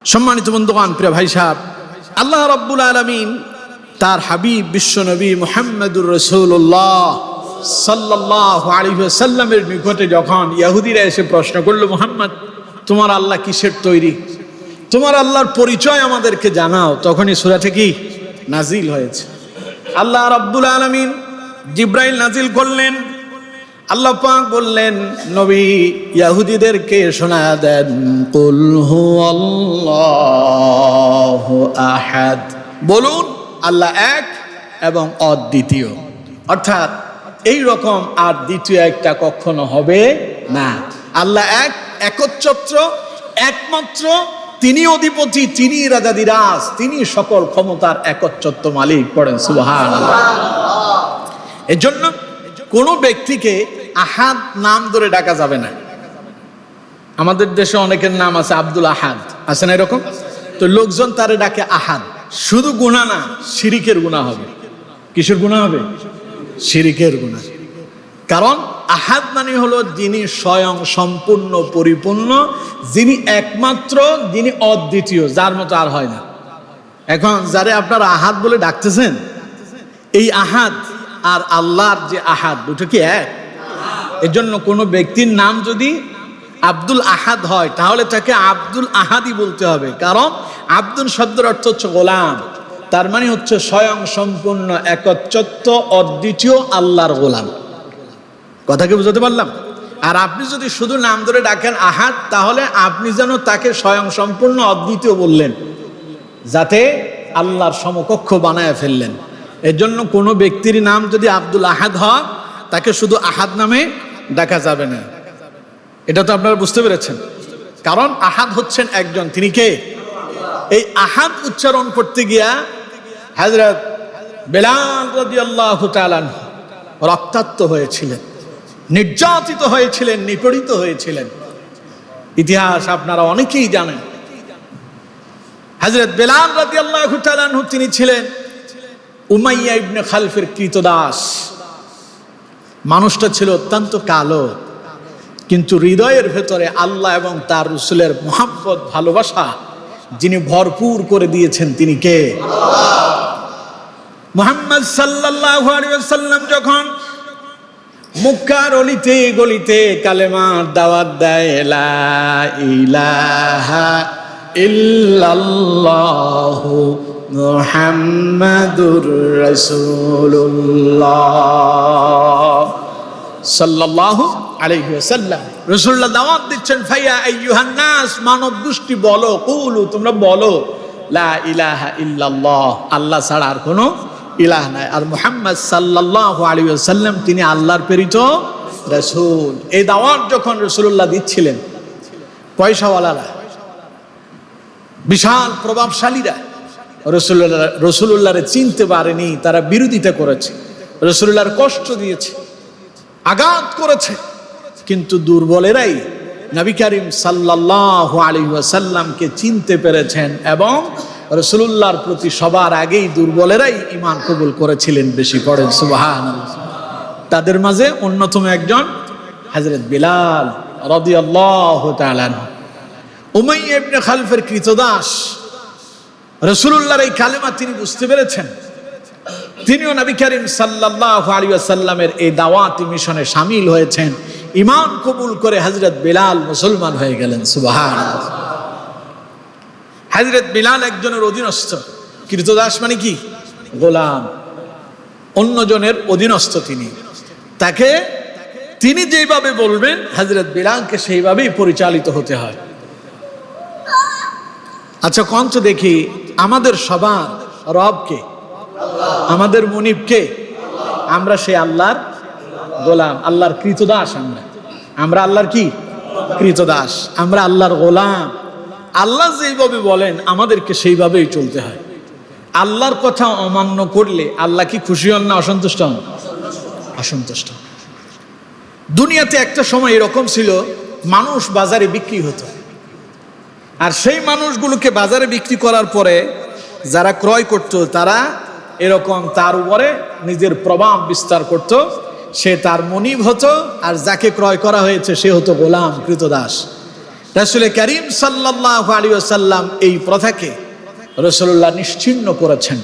সম্মানিত বন্ধুগণ, প্রিয় ভাই সাহেব, আল্লাহ রাব্বুল আলামিন তার হাবিব বিশ্বনবী মুহাম্মদুর রাসূলুল্লাহ সাল্লাল্লাহু আলাইহি ওয়াসাল্লামের নিকটে যখন ইহুদিরা এসে প্রশ্ন করলো, মুহাম্মদ তোমার আল্লাহ কিসের তৈরি, তোমার আল্লাহর পরিচয় আমাদেরকে জানাও, তখনই সূরাটি কি নাজিল হয়েছে। আল্লাহ রাব্বুল আলামিন জিবরাইল নাজিল করলেন। আল্লাহ পাক বললেন, নবী ইহুদিদেরকে শোনায়া দেন, কুল হুয়াল্লাহু আহাদ, বলুন আল্লাহ এক এবং অদ্বিতীয়। অর্থাৎ এই রকম আর দ্বিতীয় একটা কখনো হবে না। আল্লাহ এক, একচ্ছত্র, একমাত্র, তিনি অধিপতি, তিনি রাজাধিরাজ, তিনি সকল ক্ষমতার একচ্ছত্র মালিক। পড়েন সুবহানাল্লাহ। এজন্য কোন ব্যক্তিকে আহাদ নাম ধরে ডাকা যাবে না। আমাদের দেশে অনেকের নাম আছে আব্দুল আহাদ, আছে না এরকম? তো লোকজন তারে ডাকে আহাদ। শুধু গুনাহ না, শিরিকের গুনাহ হবে। কিসের গুনাহ হবে? শিরিকের গুনাহ। কারণ আহাদ মানে হলো যিনি স্বয়ং সম্পূর্ণ পরিপূর্ণ, যিনি একমাত্র, যিনি অদ্বিতীয়, যার মতো আর হয় না। এখন যারে আপনারা আহাদ বলে ডাকতেছেন, এই আহাদ আর আল্লাহর যে আহাদ, দুটো কি এক? এর জন্য কোনো ব্যক্তির নাম যদি আব্দুল আহাদ হয় তাহলে তাকে আব্দুল আহাদই বলতে হবে। কারণ আব্দুল শব্দের অর্থ হচ্ছে গোলাম, তার মানে হচ্ছে স্বয়ং সম্পূর্ণ একচ্ছত্র অদ্বিতীয় আল্লাহর গোলাম। কথা কি বুঝতে পারলাম? আর আপনি যদি শুধু নাম ধরে ডাকেন আহাদ, তাহলে আপনি যেন তাকে স্বয়ং সম্পূর্ণ অদ্বিতীয় বললেন, যাতে আল্লাহর সমকক্ষ বানায় ফেললেন। এর জন্য কোনো ব্যক্তির নাম যদি আব্দুল আহাদ হয়, তাকে শুধু আহাদ নামে ডাকা যাবে না। এটা তো আপনারা বুঝতে পেরেছেন। কারণ আহাদ হচ্ছেন একজন, তিনি কে? এই আহাদ উচ্চারণ করতে গিয়া হযরত বেলাল রাদিয়াল্লাহু তাআলা রক্তাক্ত হয়েছিলেন, নির্যাতিত হয়েছিলেন, নিপীড়িত হয়েছিলেন। ইতিহাস আপনারা অনেকেই জানেন। হযরত বেলাল রাদিয়াল্লাহু তাআলা তিনি ছিলেন উমাইয়া ইবনে খালফের কৃতদাস। মানুষটা ছিল অত্যন্ত কালো, কিন্তু হৃদয়ের ভেতরে আল্লাহ এবং তার রাসূলের মুহাব্বত, ভালোবাসা যিনি ভরপুর করে দিয়েছেন, তিনি কে? মুহাম্মদ সাল্লাল্লাহু আলাইহি ওয়াসাল্লাম যখন মক্কার অলিতে গলিতে কালেমার দাওয়াত দেয়, লা ইলাহা ইল্লাল্লাহু মুহাম্মাদুর রাসূলুল্লাহ সাল্লাল্লাহু আলাইহি ওয়াসাল্লাম, রাসূলুল্লাহ দাওয়াত দিচ্ছেন, ফায়া আইয়ুহান নাস, মানব গোষ্ঠী বলো, কুলু, তোমরা বলো, লা ইলাহা ইল্লাল্লাহ, আল্লাহ ছাড়া আর কোনো ইলাহ নাই। আর মুহাম্মদ সাল্লাল্লাহু আলাইহি ওয়াসাল্লাম তিনি আল্লাহর প্রেরিত রাসূল। এই দাওয়াত যখন রাসূলুল্লাহ দিচ্ছিলেন, পয়সাওয়ালারা, বিশাল প্রভাবশালীরা রাসূলুল্লাহরে চিনতে পারেনি, তারা বিরোধিতা করেছে, রাসূলুল্লাহর কষ্ট দিয়েছে, আঘাত করেছে। কিন্তু দুর্বলেরাই নবী করিম সাল্লাল্লাহু আলাইহি ওয়াসাল্লামকে চিনতে পেরেছেন এবং রাসূলুল্লাহর প্রতি সবার আগেই দুর্বলেরাই ঈমান কবুল করেছিলেন। বেশি পড়েন সুবহানাল্লাহ। তাদের মাঝে অন্যতম একজন হযরত বিলাল রাদিয়াল্লাহু তাআলা আনহু, উমাইয়া ইবনে খালফের কৃতদাস। রাসূলুল্লাহর এই কালেমা তিনি বুঝতে পেরেছেন, তিনিও নবী করিম সাল্লাল্লাহু আলাইহি ওয়াসাল্লামের এই দাওয়াতি মিশনে শামিল হয়েছেন। ঈমান কবুল করে হযরত বিলাল মুসলমান হয়ে গেলেন। সুবহানাল্লাহ। হযরত বিলাল একজনের অধীনস্থ। কৃতদাস মানে কি? গোলাম, অন্যজনের অধীনস্থ তিনি। তাকে তিনি যেভাবে বলবেন হযরত বিলালকে সেইভাবেই পরিচালিত হতে হয়। আচ্ছা কোন তো দেখি, আমাদের সবার রবকে, আমাদের মুনিবকে? আমরা সেই আল্লাহর গোলাম, আল্লাহর কৃতদাস। আমরা আল্লাহর কি? কৃতদাস। আমরা আল্লাহর গোলাম। আল্লাহ যেইভাবে বলেন আমাদেরকে সেইভাবেই চলতে হয়। আল্লাহর কথা অমান্য করলে আল্লাহ কি খুশি হন না অসন্তুষ্ট হন? অসন্তুষ্ট। দুনিয়াতে একটা সময় এরকম ছিল, মানুষ বাজারে বিক্রি হতো, আর সেই মানুষগুলোকে বাজারে বিক্রি করার পরে যারা ক্রয় করত, তারা এরকম তার উপরে নিজের প্রভাব বিস্তার করত। সে তার মনিব হতো, আর যাকে ক্রয় করা হয়েছে সে হতো গোলাম, কৃতদাস। রাসূল করিম সাল্লাল্লাহু আলাইহি ওয়াসাল্লাম এই প্রথাকে রাসূলুল্লাহ নিশ্চিহ্ন করেছেন।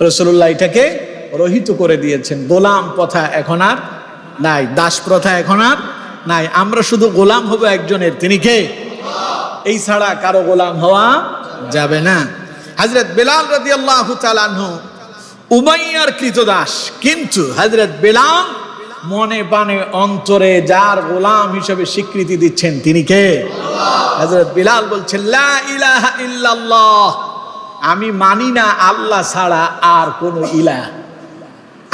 রাসূলুল্লাহ এটাকে রহিত করে দিয়েছেন। গোলাম প্রথা এখন আর নাই, দাস প্রথা এখন আর নাই। আমরা শুধু গোলাম হব একজনের, তিনি কে? এই ছাড়া কারো গোলাম হওয়া যাবে না। হযরত বেলাল রাদিয়াল্লাহু তাআলা আনহু উমাইয়ার কৃতদাস, কিন্তু হযরত বেলাল মনে প্রাণে অন্তরে যার গোলাম হিসেবে স্বীকৃতি দিচ্ছেন তিনি কে? হযরত বেলাল বলছেন লা ইলাহা ইল্লাল্লাহ, আমি মানি না আল্লাহ ছাড়া আর কোনো ইলাহ।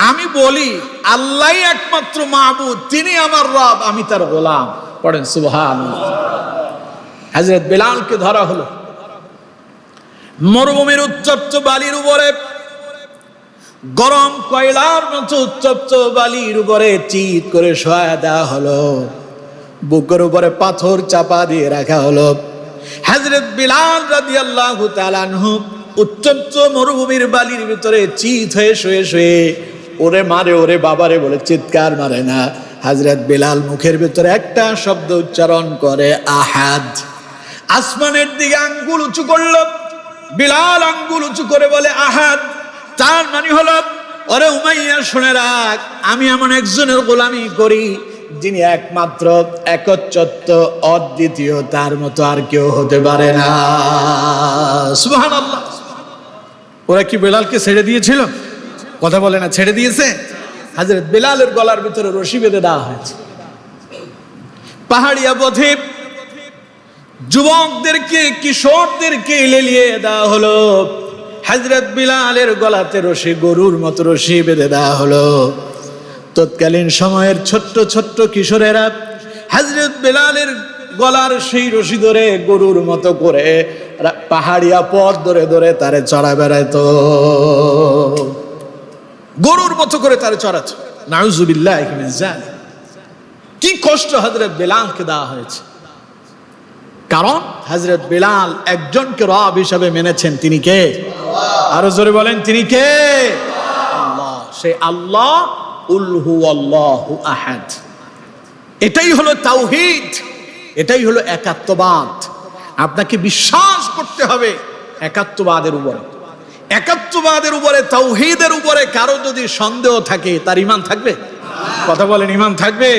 আমি বলি আল্লাহই একমাত্র মাবুদ, তিনি আমার রব, আমি তার গোলাম। পড়েন সুবহানাল্লাহ। হযরত বেলালকে ধরা হলো মরুভূমির উত্তপ্ত বালির উপরে, গরম কয়লার মতো উত্তপ্ত বালির উপরে চিৎ করে শোয়া দেওয়া হলো, বুকের উপরে পাথর চাপা দিয়ে রাখা হলো। হযরত বেলাল রাদিয়াল্লাহু তাআলা আনহু উত্তপ্ত মরুভূমির বালির ভিতরে চিৎ হয়ে শুয়ে শুয়ে ওরে মারে ওরে বাবারে বলে চিৎকার মারে না। হযরত বেলাল মুখের ভিতরে একটা শব্দ উচ্চারণ করে, আহাদ। আসমানের দিকে আঙ্গুল উঁচু করলো, বেলাল আঙ্গুল উঁচু করে বলে আহাদ। তার মানে হলো, ওরে উমাইয়া শুনে রাখ, আমি এমন একজনের গোলামি করি যিনি একমাত্র, একচ্ছত্র, অদ্বিতীয়, তার মতো আর কেউ হতে পারে না। সুবহানাল্লাহ। ওরা কি বেলালকে ছেড়ে দিয়েছিল? কথা বলে না, ছেড়ে দিয়েছে। হযরত বেলালের গলার ভিতরে রশি বেঁধে দেওয়া হয়েছে। পাহাড়িয়া পথে যুবকদেরকে, কিশোরদেরকে লেলিয়ে দেওয়া হলো। হযরত বেলালের গলাতে রশি, গরুর মতো রশি বেঁধে দেওয়া হলো। তৎকালীন সময়ের ছোট্ট ছোট্ট কিশোরেরা হযরত বেলালের গলার সেই রশি ধরে গরুর মতো করে পাহাড়িয়া পথ ধরে ধরে তারে চড়া বেড়াইতো, গরুর মতো করে তারে চড়াতো। নাউযুবিল্লাহি মিন যালিক। কি কষ্ট হযরত বেলালকে দেওয়া হয়েছে, কারণ হযরত বেলাল একজনকে রব হিসেবে মেনেছেন, তিনি কে? আরো জোরে বলেন, তিনি কে? আল্লাহ। সেই আল্লাহ কুল হুয়াল্লাহু আহাদ। এটাই হলো তাওহীদ, এটাই হলো একাত্মবাদ। আপনাকে বিশ্বাস করতে হবে একাত্মবাদের উপরে, একাত্মবাদের উপরে, তাওহীদের উপরে। কারো যদি সন্দেহ থাকে তার ঈমান থাকবে? কথা বলেন, ঈমান থাকবে?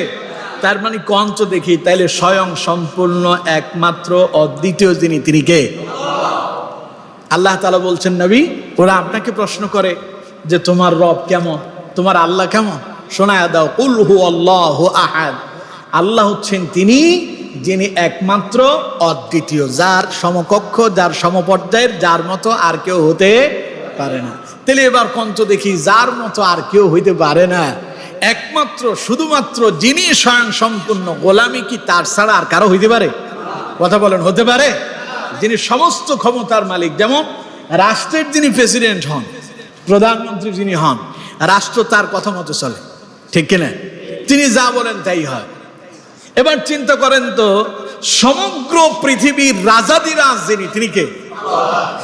তার মানে কোন তো দেখি, তাইলে স্বয়ং সম্পূর্ণ একমাত্র অদ্বিতীয় যিনি, তিনি কে? আল্লাহ তাআলা বলছেন, নবী, ওরা আপনাকে প্রশ্ন করে যে তোমার রব কেমন, তোমার আল্লাহ কেমন, শোনায়া দাও, কুল হুয়াল্লাহু আহাদ। আল্লাহ হচ্ছেন তিনি যিনি একমাত্র, অদ্বিতীয়, যার সমকক্ষ, যার সমপর্যায়ের, যার মতো আর কেউ হতে পারে না। তাহলে এবার কোন তো দেখি, যার মতো আর কেউ হইতে পারে না, একমাত্র শুধুমাত্র যিনি স্বয়ং সম্পূর্ণ, গোলামি কি তার ছাড়া আর কারো হইতে পারে? কথা বলেন, হতে পারে? যিনি সমস্ত ক্ষমতার মালিক, যেমন রাষ্ট্রের যিনি প্রেসিডেন্ট হন, প্রধানমন্ত্রী যিনি হন, রাষ্ট্র তার কথা মতো চলে, ঠিক কিনা? তিনি যা বলেন তাই হয়। এবার চিন্তা করেন তো, সমগ্র পৃথিবীর রাজাদিরাজ যিনি, তিনি কে?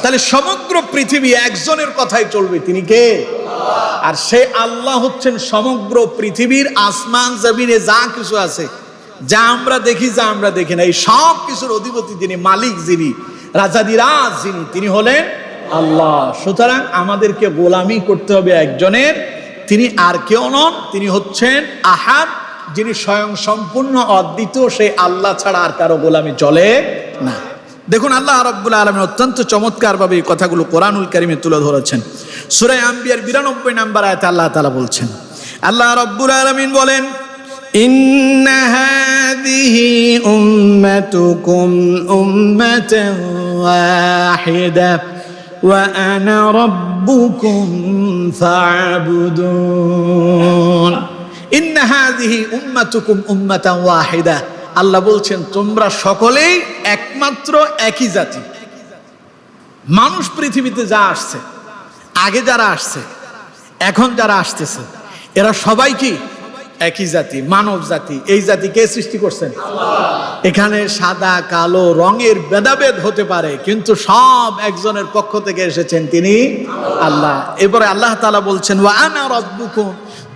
তাহলে সমগ্র পৃথিবী একজনের কথাই চলবে, তিনি কে? আর সে আল্লাহ হচ্ছেন সমগ্র পৃথিবীর আসমান জমিনে যা কিছু আছে, যা আমরা দেখি, যা আমরা দেখি না, এই সব কিছুর অধিপতি যিনি, মালিক যিনি, রাজাদিরাজ যিনি, তিনি হলেন আল্লাহ। সুতরাং আমাদেরকে গোলামি করতে হবে একজনের, তিনি আর কেউ নন, তিনি হচ্ছেন আহাদ, যিনি স্বয়ং সম্পূর্ণ, অদ্বিতীয়। সেই আল্লাহ ছাড়া আর কারো গোলামি চলে না। দেখুন, আল্লাহ রাব্বুল আলামিন অত্যন্ত চমৎকার ভাবে এই কথাগুলো কোরআনুল কারীমে তুলে ধরেছেন। সূরা আম্বিয়ার 92 নম্বর আয়াতে আল্লাহ তাআলা বলছেন, আল্লাহ রাব্বুল আলামিন বলেন, ইন্না হাযিহি উম্মাতুকুম উম্মাতান ওয়াহিদা ওয়া আনা রাব্বুকুম ফা'বুদুন। ইন্না হাযিহি উম্মাতুকুম উম্মাতান ওয়াহিদা। আল্লাহ বলছেন, তোমরা সকলেই একমাত্র, একই জাতি। মানুষ পৃথিবীতে যা আসছে, আগে যারা আসছে, এখন যারা আসতেছে, এরা সবাই কি একই জাতি, মানব জাতি। এই জাতি কে সৃষ্টি করছেন? এখানে সাদা কালো রঙের ভেদাভেদ হতে পারে, কিন্তু সব একজনের পক্ষ থেকে এসেছেন, তিনি আল্লাহ। এবারে আল্লাহ তাআলা বলছেন, ওয়া আনা রাব্বুকুম,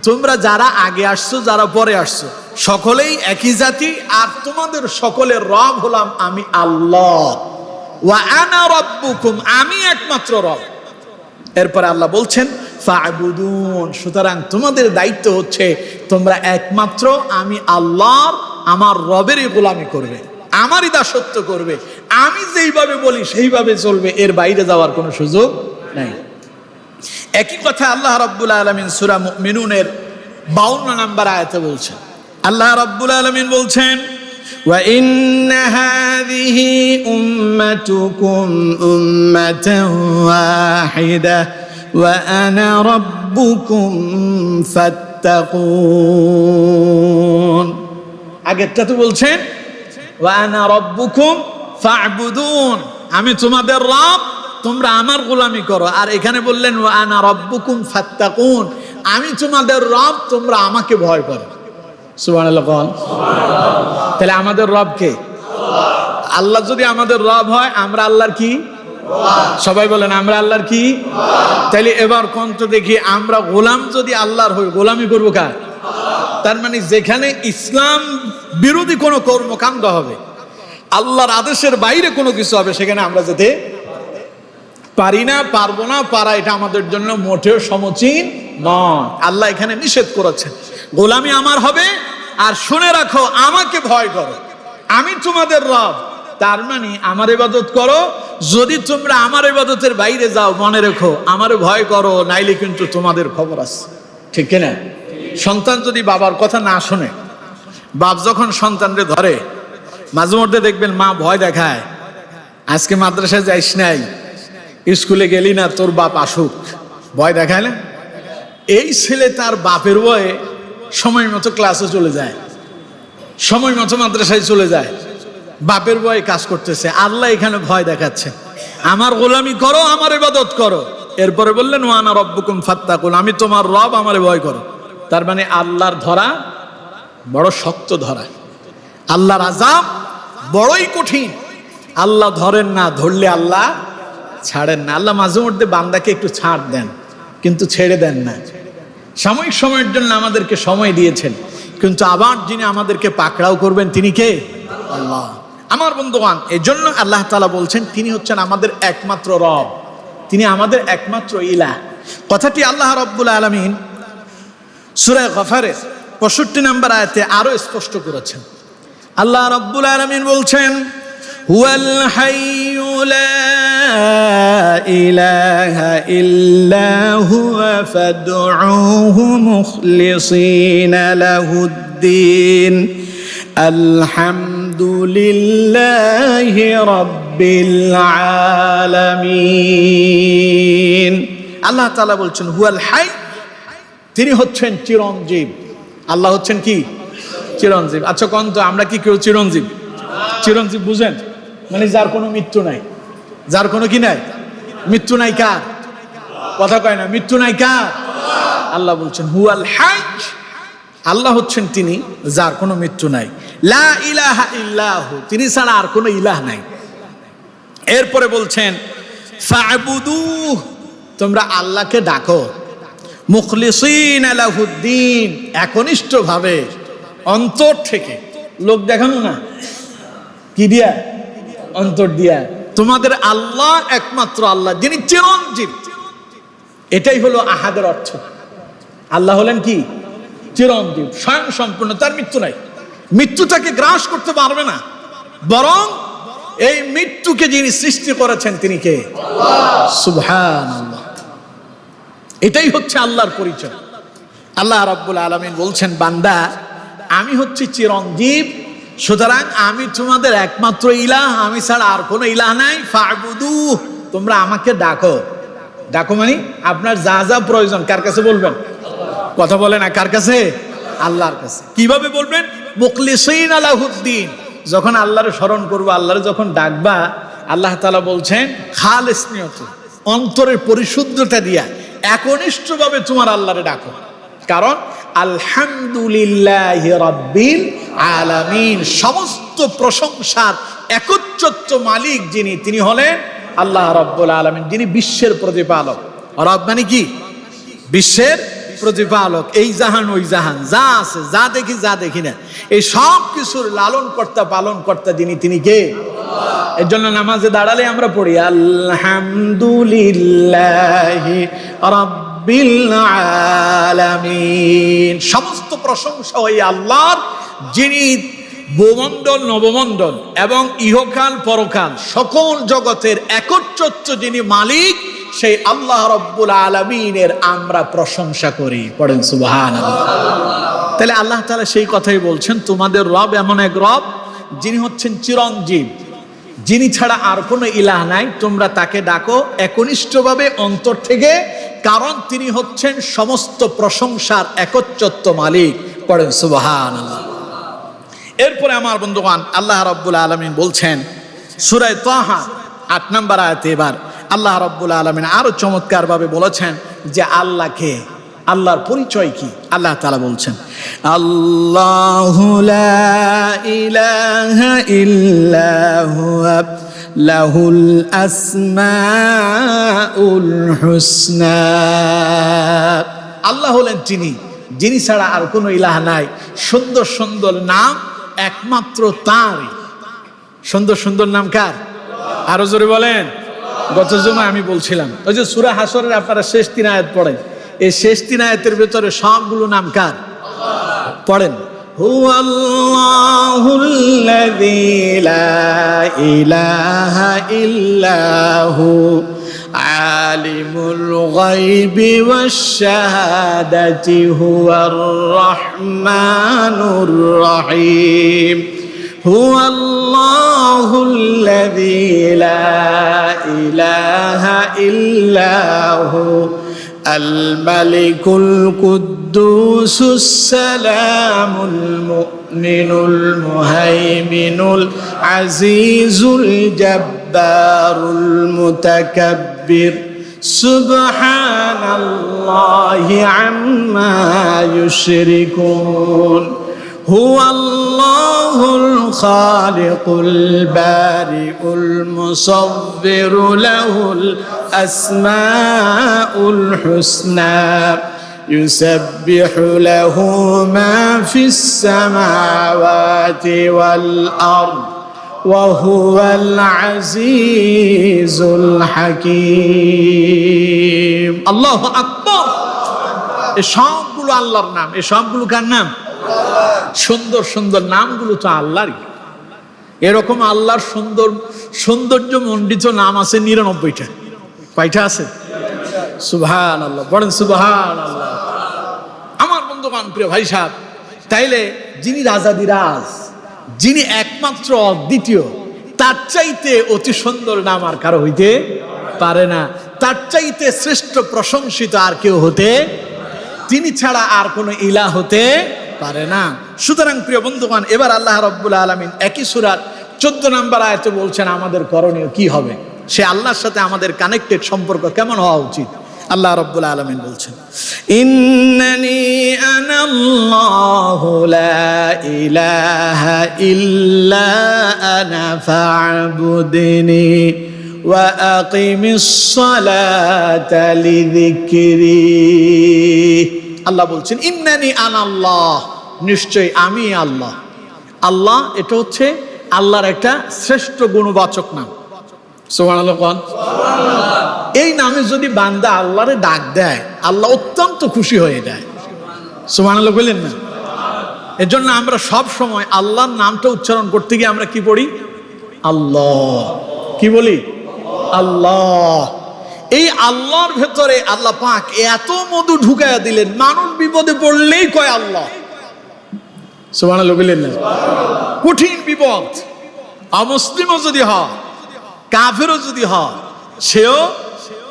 তোমরা যারা আগে আসছো যারা পরে আসছো সকলেই একই জাতি, আর তোমাদের সকলের রব হলাম আমি আল্লাহ। ওয়া আনা রাব্বুকুম, আমি একমাত্র রব। এরপরে আল্লাহ বলছেন ফা'বুদুন, সুতরাং তোমাদের দায়িত্ব হচ্ছে তোমরা একমাত্র আমি আল্লাহর, আমার রবেরই গোলামি করবে, আমারই দাসত্ব করবে, আমি যেইভাবে বলি সেইভাবে চলবে, এর বাইরে যাওয়ার কোনো সুযোগ নাই। একই কথা আল্লাহ রাব্বুল আলামিন সূরা মুমিনুনের 52 নম্বর আয়াতে বলছেন। আল্লাহ রাব্বুল আলামিন বলছেন ওয়া ইন্না হাযিহি উম্মাতুকুম উম্মাতান ওয়াহিদা ওয়া আনা রাব্বুকুম ফাত্তাকুন। আগেরটা তো বলছেন ওয়া আনা রাব্বুকুম ফা'বুদুন, আমি তোমাদের রব, তোমরা আমার গোলামি করো। আর এখানে বললেন ওয়া আনা রাব্বুকুম ফাত্তাকুন, আমি তোমাদের রব, তোমরা আমাকে ভয় করো। সুবহানাল্লাহ। তাহলে আমাদের রব কে? আল্লাহ। যদি আমাদের রব হয় আমরা আল্লাহর কি? সবাই বলেন আমরা আল্লাহর কি? তাহলে এবার কোন তো দেখি, আমরা গোলাম যদি আল্লাহর হই, গোলামি করবো কার? তার মানে যেখানে ইসলাম বিরোধী কোনো কর্মকাণ্ড হবে, আল্লাহর আদেশের বাইরে কোনো কিছু হবে, সেখানে আমরা যেতে পারি না, পারবো না। পারা এটা আমাদের জন্য মোটেও সমীচীন নয়। আল্লাহ এখানে নিষেধ করেছেন গোলামি আমার হবে, আর শুনে রাখো আমাকে ভয় করো, আমি তোমাদের রব। তার মানে আমার ইবাদত করো। যদি তোমরা আমার ইবাদতের বাইরে যাও, মনে রেখো আমারে ভয় করো, নাইলে কিন্তু তোমাদের খবর আছে। ঠিক কিনা? সন্তান যদি বাবার কথা না শোনে, বাপ যখন সন্তানরে ধরে, মাঝে মধ্যে দেখবেন মা ভয় দেখায়, আজকে মাদ্রাসায় যাইস নাই, স্কুলে গেলি না, তোর বাপ আসুক, ভয় দেখায় না? এই ছেলে তার বাপের ভয়ে সময় মতো ক্লাসে চলে যায়, সময় মতো মাদ্রাসায় চলে যায়, বাপের ভয়ে কাজ করতেছে। আল্লাহ এখানে ভয় দেখাচ্ছে, আমার গোলামি করো, আমার ইবাদত করো। এরপরে বললেন ওয়া আনা রাব্বুকুম ফাত্তাকুন, আমি তোমার রব, আমারে ভয় করো। তার মানে আল্লাহর ধরা বড় শক্ত ধরা, আল্লাহর আযাব বড়ই কঠিন। আল্লাহ ধরেন না, ধরলে আল্লাহ ছাড়েন না। আল্লাহ মাঝে মধ্যে বান্দাকে একটু ছাড় দেন, কিন্তু ছেড়ে দেন না। সাময়িক সময়ের জন্য আমাদেরকে সময় দিয়েছেন, কিন্তু আবার যিনি আমাদেরকে পাকড়াও করবেন তিনি কে? আল্লাহ। আমার বন্ধুগণ, এই জন্য আল্লাহ তাআলা বলছেন তিনি হচ্ছেন আমাদের একমাত্র রব, তিনি আমাদের একমাত্র ইলাহ। কথাটি আল্লাহ রাব্বুল আলামিন সূরা গফারের 65 নম্বর আয়াতে আরো স্পষ্ট করেছেন। আল্লাহ রাব্বুল আলামিন বলছেন হুয়াল হাইয়্যু লা ইলাহা ইল্লা হুয়া ফাদউহু মুখলিসিনা লাহুদ্দিন আলহামদুলিল্লাহি রাব্বিল আলামিন। আল্লাহ তাআলা বলছেন হুয়াল হাই, তিনি হচ্ছেন চিরঞ্জীব। আল্লাহ হচ্ছেন কি? চিরঞ্জীব। আচ্ছা কোন তো আমরা কি কেউ চিরঞ্জীব? চিরঞ্জীব বুঝেন? মানে যার কোনো মৃত্যু নাই, যার কোনো কি নাই, মৃত্যু নাই। কার কথা কয় না? মৃত্যু নাই কার? আল্লাহ বলছেন হুয়াল হাই, আল্লাহ হচ্ছেন তিনি যার কোনো মৃত্যু নাই। লা ইলাহা ইল্লাহু, তিনি ছাড়া আর কোনো ইলাহ নাই। এরপরে বলছেন ফা'বুদুহু, তোমরা আল্লাহকে ডাকো, মুখলিসিনা লাহুদ্দিন, একনিষ্ঠভাবে, অন্তর থেকে, লোক দেখানো না, কি দিয়া? অন্তর দিয়া। তোমাদের আল্লাহ একমাত্র আল্লাহ, যিনি চিরঞ্জীব। এটাই হলো আহাদের অর্থ। আল্লাহ হলেন কি? চিরঞ্জীব, স্বয়ং সম্পূর্ণ, তার মৃত্যু নাই। মৃত্যু তাকে গ্রাস করতে পারবে না, বরং এই মৃত্যুকে যিনি সৃষ্টি করেছেন তিনি কে? সুবহানাল্লাহ। এটাই হচ্ছে আল্লাহর পরিচয়। আল্লাহ রাব্বুল আলামিন বলছেন বান্দা আমি হচ্ছি চিরঞ্জীব, সুতরাং আমি তোমাদের একমাত্র ইলাহ, আমি ছাড়া আর কোনো ইলাহ নাই। ফা'বুদুহু, তোমরা আমাকে ডাকো। ডাকো মানে আপনার যা যা প্রয়োজন কার কাছে বলবেন? কথা বলে না, কার কাছে? আল্লাহর কাছে। কিভাবে বলবেন? মুখলিসিনা লাহুদ্দিন, যখন আল্লাহরে স্মরণ করবো, আল্লাহরে যখন ডাকবা, আল্লাহ তাআলা বলছেন খালিস নিয়ত, অন্তরের পরিশুদ্ধতা দিয়া একনিষ্ঠভাবে তোমার আল্লাহরে ডাকো। কারণ আলহামদুলিল্লাহি রাব্বিল আলামিন, সমস্ত প্রশংসার একচ্ছত্র মালিক যিনি, তিনি হলেন আল্লাহ রাব্বুল আলামিন, যিনি বিশ্বের প্রতিপালক। রব মানে কি? বিশ্বের প্রতিপালক, এই জাহান ওই জাহান, যা আছে যা দেখি যা দেখি না, এই সব কিছুর লালন কর্তা পালন কর্তা যিনি, তিনি কে? এর জন্য নামাজে দাঁড়ালে আমরা পড়ি আলহামদুলিল্লাহি রাব্বিল আলামিন। সমস্ত প্রশংসা ওই আল্লাহর, যিনি ভূমণ্ডল নবমণ্ডল এবং ইহকাল পরকাল সকল জগতের একচ্ছত্র যিনি মালিক, সেই আল্লাহ রব্বুল আলামিনের আমরা প্রশংসা করি। পড়েন সুবহানাল্লাহ। তাহলে আল্লাহ তাআলা সেই কথাই বলছেন, তোমাদের রব এমন এক রব যিনি হচ্ছেন চিরঞ্জীব, যিনি ছাড়া আর কোনো ইলাহ নাই, তোমরা তাকে ডাকো একনিষ্ঠভাবে অন্তর থেকে, কারণ তিনি হচ্ছেন সমস্ত প্রশংসার একচ্ছত্র মালিক। পড়েন সুবহানাল্লাহ। এরপরে আমার বন্ধুগণ, আল্লাহ রাব্বুল আলামিন বলছেন সূরা তাহা ৮ নম্বর আয়াতে, এবার আল্লাহ রাব্বুল আলামিন আরো চমৎকার ভাবে বলেছেন যে আল্লাহকে, আল্লাহর পরিচয় কি। আল্লাহ তাআলা বলছেন আল্লাহু লা ইলাহা ইল্লা হুয়া লাহুল আসমাউল হুসনা। আল্লাহ হলেন তিনি, যিনি ছাড়া আর কোনো ইলাহ নাই। সুন্দর সুন্দর নাম একমাত্র তাঁরই। সুন্দর সুন্দর নাম কার? আরো জোরে বলেন। গত জুমায় আমি বলছিলাম, ওই যে সূরা হাসরের আপনারা শেষ 3 আয়াত পড়েন, এই শেষ 3 আয়াতের ভিতরে সবগুলো নাম কার? পড়েন হুয়াল্লাহুল্লাযী লা ইলাহা ইল্লাহু আলিমুল গায়বি ওয়াশ শাহাদাতি হুয়ার রাহমানুর রহিম। হুয়াল্লাহুল্লাযী লা ইলাহা ইল্লাহু আল-মালিকুল কুদ্দুসুস সালামুল মুমিনুল মুহাইমিনুল আজিজুল জাব্বারুল মুতাকাব্বির সুবহানাল্লাহি আম্মা ইউশরিকুন। হুয়াল্লাহুল খালিকুল বারিউল মুসাব্বিরু লাহুল আসমাউল হুসনা ইউসাব্বিহু লাহু মা ফিস সামাওয়াতি ওয়াল আরদ ওয়া হুয়াল আজিজুল হাকীম। আল্লাহু আকবার। এই সবগুলো আল্লাহর নাম। এই সবগুলো কার নাম? সুন্দর সুন্দর নামগুলো তো আল্লাহরই। এরকম আল্লাহর সৌন্দর্য মণ্ডিত নাম আছে ৯৯টা। কয়টা আছে? সুবহানাল্লাহ। বলেন সুবহানাল্লাহ। আমার বন্ধুগণ, প্রিয় ভাই সাহেব, তাইলে যিনি রাজাদিরাজ, যিনি একমাত্র অদ্বিতীয়, তার চাইতে অতি সুন্দর নাম আর কারো হইতে পারে না। তার চাইতে শ্রেষ্ঠ প্রশংসিত আর কেউ হতে, তিনি ছাড়া আর কোনো ইলাহ হতে পারে না। সুতরাং প্রিয় বন্ধুগণ, এবার আল্লাহ রাব্বুল আলামিন একই সূরার 14 নম্বর আয়াতে বলছেন আমাদের করণীয় কি হবে, সে আল্লাহর সাথে আমাদের কানেক্টেড সম্পর্ক কেমন হওয়া উচিত। আল্লাহ রাব্বুল আলামিন বলছেন ইন্নানি আনাল্লাহু লা ইলাহা ইল্লা আনা ফা'বুদনি ওয়া আকিমিস সালাতা লিযিকরি। আল্লাহ বলছেন ইন্নানি আনাল্লাহ, নিশ্চয় আমি আল্লাহ। আল্লাহ এটা হচ্ছে আল্লাহর একটা শ্রেষ্ঠ গুণবাচক নাম। সুবহানাল্লাহ। এই নামে যদি বান্দা আল্লাহরে ডাক দেয়, আল্লাহ অত্যন্ত খুশি হয়ে যায়। সুবহানাল্লাহ বললেন না? এর জন্য আমরা সব সময় আল্লাহর নামটা উচ্চারণ করতে গিয়ে আমরা কি পড়ি? আল্লাহ। কি বলি? আল্লাহ। এই আল্লাহর ভেতরে আল্লাহ পাক এত মধু ঢুকাইয়া দিলেন, মানুষ বিপদে পড়লেই কয় আল্লাহ। সুবহানাল্লাহ বললেন না? কঠিন বিপদ, অমুসলিমও যদি হয়, কাফেরও যদি হয়, সেও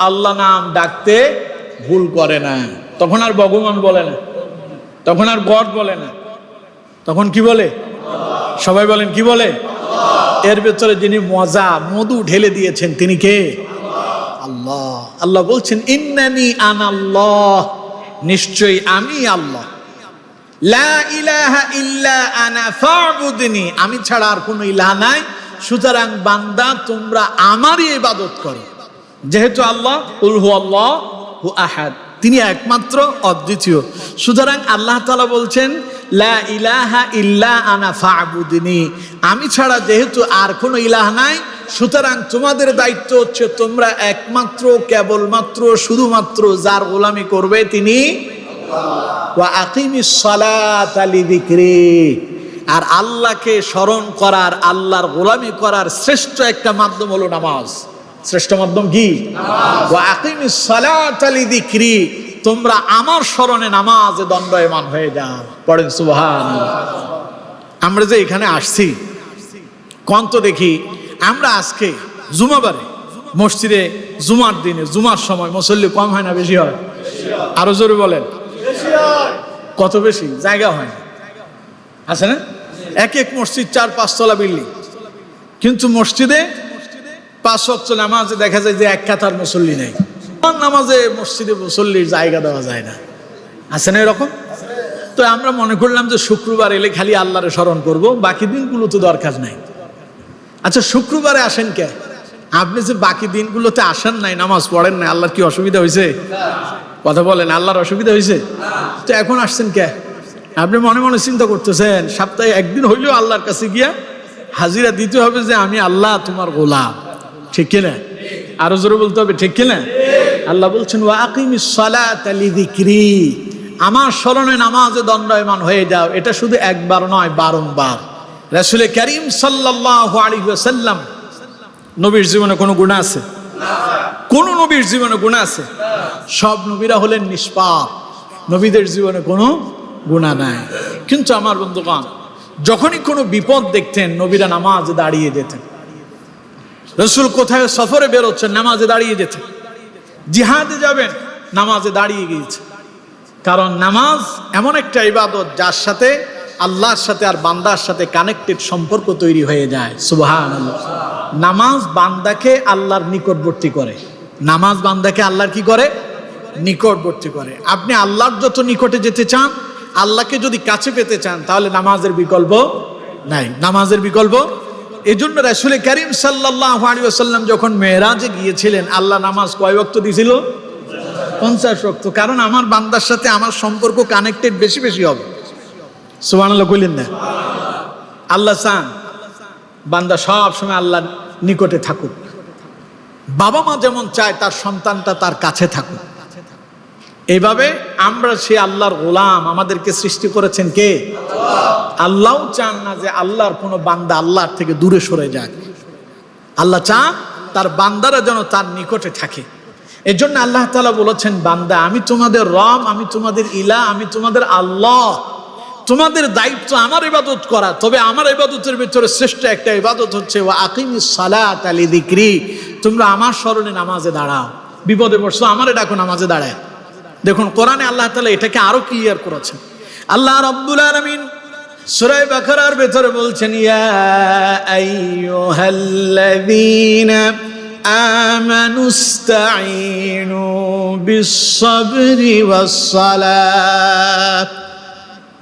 আল্লাহ নাম ডাকতে ভুল করে না। তখন আর ভগবান বলে না, তখন আর গড বলে না, তখন কি বলে? সবাই বলেন কি বলে? এর ভেতরে যিনি মজা মধু ঢেলে দিয়েছেন তিনি কে? আল্লাহ। আল্লাহ বলছেন ইন্নানি আনাল্লাহ, নিশ্চয়ই আমি আল্লাহ। লা ইলাহা ইল্লা আনা ফা'বুদনি, আমি ছাড়া আর কোনো ইলাহ নাই, সুতরাং বান্দা তোমরা আমারই ইবাদত করো। যেহেতু আল্লাহ কুল হুয়াল্লাহু আহাদ, তিনি একমাত্র অদ্বিতীয়। সুতরাং আল্লাহ তাআলা বলছেন লা ইলাহা ইল্লা আনা ফা'বুদনি, আমি ছাড়া যেহেতু আর কোনো ইলাহ নাই, সুতরাং তোমাদের দায়িত্ব হচ্ছে তোমরা একমাত্র কেবলমাত্র শুধুমাত্র যার গোলামি করবে তিনি আল্লাহ। ওয়া আকিমিস সালাতা লিযিকরি, আর আল্লাহকে স্মরণ করার, আল্লাহর গোলামি করার শ্রেষ্ঠ একটা মাধ্যম হলো নামাজ। শ্রেষ্ঠ মাধ্যম কি? নামাজ। ওয়া আকিমিস সালাতা লিযিকরি, তোমরা আমার স্মরণে নামাজে দণ্ডায়মান হয়ে যাও। পড়েন সুবহানাল্লাহ। আমরা যে এখানে আসছি, কোন তো দেখি আমরা আজকে জুমাবারে মসজিদে জুমার দিনে জুমার সময় মুসল্লি কম হয় না বেশি হয়? আরো জোরে বলেন। কত বেশি? জায়গা হয় না, আছে না? এক এক মসজিদ 4-5 তলা বিল্ডিং, কিন্তু মসজিদে 5 ওয়াক্ত নামাজে দেখা যায় যে এক কাতার মুসল্লি নেই। নামাজে মসজিদে মুসল্লির জায়গা দেওয়া যায় না, আছে না এরকম? তো আমরা মনে করলাম যে শুক্রবার এলে খালি আল্লাহরে স্মরণ করব, বাকি দিনগুলো তো দরকার নাই। আচ্ছা, শুক্রবারে আসেন কে? আপনি যে বাকি দিনগুলোতে আসেন নাই, নামাজ পড়েন নাই, আল্লাহর কি অসুবিধা হয়েছে? কথা বলেন, আল্লাহর অসুবিধা হয়েছে? তো এখন আসছেন কে? আপনি মনে মনে চিন্তা করতেছেন সপ্তাহে একদিন হইলেও আল্লাহর কাছে গিয়া হাজিরা দিতে হবে যে আমি আল্লাহ তোমার গোলাম, ঠিক কিনা? আরো জোরে বলতে হবে, ঠিক কিনা? আল্লাহ বলছেন ওয়া আকিমিস সালাতা লিযিকরি, আমার স্মরণে নামাজে দণ্ডায়মান হয়ে যাও। এটা শুধু একবার নয়, বারংবার। রাসূল করিম সাল্লাল্লাহু আলাইহি ওয়াসাল্লাম, নবীর জীবনে কোনো গুনাহ আছে? কোন নবীর জীবনে গুনাহ আছে? সব নবীরা হলেন নিষ্পাপ, নবীদের জীবনে কোনো গুনাহ নাই। কিন্তু আমার বন্ধুগণ, যখনই কোনো বিপদ দেখতেন নবীরা নামাজে দাঁড়িয়ে যেতেন। রাসূল কোথায় সফরে বেরোচ্ছেন, নামাজে দাঁড়িয়ে যেতেন। জিহাদে যাবেন, নামাজে দাঁড়িয়ে গিয়েছে। কারণ নামাজ এমন একটা ইবাদত যার সাথে আল্লাহর সাথে আর বান্দার সাথে কানেক্টেড সম্পর্ক তৈরি হয়ে যায়। সুবহানাল্লাহ। নামাজ বান্দাকে আল্লাহর নিকটবর্তী করে। নামাজ বান্দাকে আল্লাহর কি করে? নিকটবর্তী করে। আপনি আল্লাহর যত নিকটে যেতে চান, আল্লাহকে যদি কাছে পেতে চান, তাহলে নামাজের বিকল্প নাই, নামাজের বিকল্প। এজন্য রাসূল করিম সাল্লাল্লাহু আলাইহি ওয়াসাল্লাম যখন মেরাজে গিয়েছিলেন, আল্লাহ নামাজ কয় ওয়াক্ত দিয়েছিল? 50 ওয়াক্ত। কারণ আমার বান্দার সাথে আমার সম্পর্ক কানেক্টেড বেশি বেশি হবে। সুবহানাল্লাহ কইলেন না? আল্লাহ চান বান্দা সব সময় আল্লাহর নিকটে থাকুক। বাবা মা যেমন চায় তার সন্তানটা তার কাছে থাকুক, এইভাবে আমরা সে আল্লাহর গোলাম। আমাদেরকে সৃষ্টি করেছেন কে? আল্লাহও চান না যে আল্লাহর কোনো বান্দা আল্লাহর থেকে দূরে সরে যাক। আল্লাহ চান তার বান্দারা যেন তার নিকটে থাকে। এজন্য আল্লাহ তাআলা বলেছেন, বান্দা আমি তোমাদের রব, আমি তোমাদের ইলাহ, আমি তোমাদের আল্লাহ। তোমাদের দায়িত্ব আমার ইবাদত করা। তবে আমার ইবাদতের ভিতরে শ্রেষ্ঠ একটা ইবাদত হচ্ছে ওয়া আকিমিস সালাতা লিযিকরি, তোমরা আমার স্মরণে নামাজে দাঁড়াও। বিপদে পড়ছো, আমারে ডাকো, নামাজে দাঁড়ায়। দেখুন কোরআনে আল্লাহ তাআলা এটাকে আরো ক্লিয়ার করেছেন। আল্লাহ রাব্বুল আলামিন সূরা বাকারার ভিতরে বলছেন, ইয়া আইয়ুহাল্লাযীনা আমানুস্তাঈনু বিস-সাবরি ওয়াস-সালাত।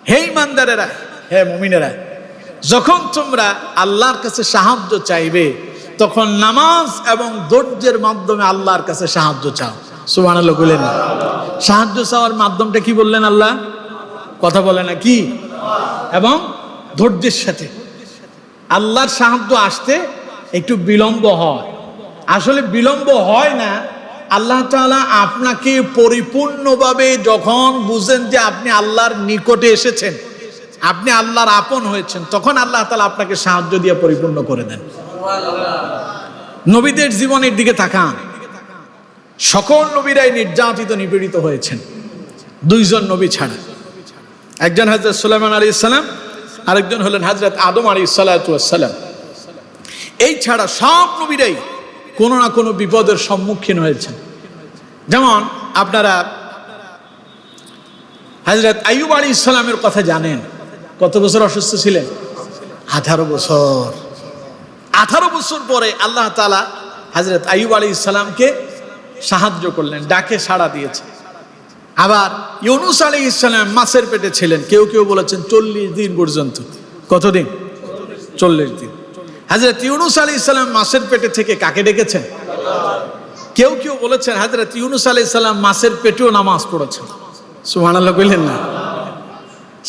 হে ঈমানদারেরা, হে মুমিনেরা, যখন তোমরা আল্লাহর কাছে সাহায্য চাইবে, তখন নামাজ এবং ধৈর্যের মাধ্যমে আল্লাহর কাছে সাহায্য চাও। সুবহানাল্লাহ বলেন। সাহায্য চাওয়ার মাধ্যমটা কি বললেন আল্লাহ? কথা বলে না কি? এবং ধৈর্যের সাথে। আল্লাহর সাহায্য আসতে একটু বিলম্ব হয়। আসলে বিলম্ব হয় না, আল্লাহ তাআলা আপনাকে পরিপূর্ণভাবে যখন বুঝেন যে আপনি আল্লাহর নিকটে এসেছেন, আপনি আল্লাহর আপন হয়েছেন, তখন আল্লাহ তাআলা আপনাকে সাহায্য দিয়ে পরিপূর্ণ করে দেন। নবীদের জীবনের দিকে তাকান, সকল নবীরাই নির্যাতিত নিপীড়িত হয়েছেন, 2 জন নবী ছাড়া। একজন হযরত সুলাইমান আলাইহিস সালাম, আরেকজন হলেন হযরত আদম আলাইহিস সালাতু ওয়াস সালাম। এই ছাড়া সব নবীরাই কোনো না কোনো বিপদের সম্মুখীন হয়েছেন। যেমন আপনারা হযরত আইয়ুব আলাইহিস সালামের কথা জানেন। কত বছর অসুস্থ ছিলেন? 18 বছর। 18 বছর পরে আল্লাহ তাআলা হযরত আইয়ুব আলাইহিস সালামকে সাহায্য করলেন, ডাকে সাড়া দিয়েছে। আবার ইউনূস আলাইহিস সালাম মাছের পেটে ছিলেন, কেউ কেউ বলেছেন 40 দিন পর্যন্ত। কতদিন? 40 দিন। হযরত ইউনূস আলাইহিস সালাম মাছের পেটে থেকে কাকে ডেকেছেন? কেউ কেউ বলেছেন হযরত ইউনূস আলাইহিস সালাম মাছের পেটেও নামাজ পড়েছেন। সুবহানাল্লাহ কইলেন না?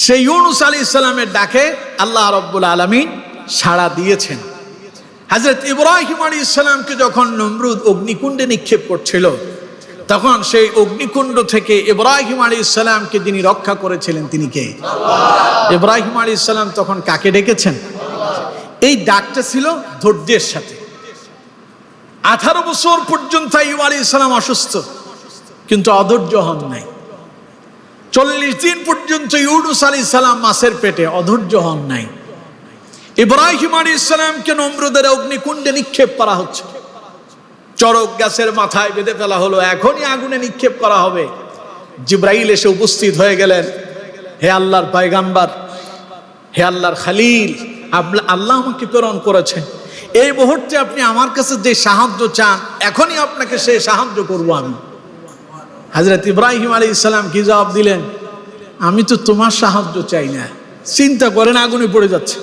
সেই ইউনূস আলাইহিস সালামের ডাকে আল্লাহ রাব্বুল আলামিন সাড়া দিয়েছেন। হযরত ইব্রাহিম আলাইহিস সালামকে যখন নমরুদ অগ্নিকুণ্ডে নিক্ষেপ করছিল, তখন সেই অগ্নিকুণ্ড থেকে ইব্রাহিম আলাইহিস সালামকে যিনি রক্ষা করেছিলেন তিনি কে? আল্লাহ। ইব্রাহিম আলাইহিস সালাম তখন কাকে ডেকেছেন? এই ডাকটা ছিল ধৈর্যের সাথে। 18 বছর পর্যন্ত আইয়ুব আলাইহিস সালাম অসুস্থ, কিন্তু অধৈর্য হন নাই। 40 দিন পর্যন্ত ইউনূস আলাইহিস সালাম মাছের পেটে, অধৈর্য হন নাই। ইব্রাহিম আলাইহিস সালামকে নমরুদের অগ্নিকুণ্ডে নিক্ষেপ করা হচ্ছে, চড়ক গাছের মাথায় বেঁধে ফেলা হলো, এখনই আগুনে নিক্ষেপ করা হবে। জিবরাইল এসে উপস্থিত হয়ে গেলেন। হে আল্লাহর পয়গাম্বার, হে আল্লাহর খলিল, আল্লাহ আমাকে প্রেরণ করেছেন, এই মুহূর্তে আপনি আমার কাছে যে সাহায্য চান, এখনই আপনাকে সেই সাহায্য করব আমি। হযরত ইব্রাহিম আলাইহিস সালাম কি জবাব দিলেন? আমি তো তোমার সাহায্য চাই না। চিন্তা করেন, আগুনে পড়ে যাচ্ছে,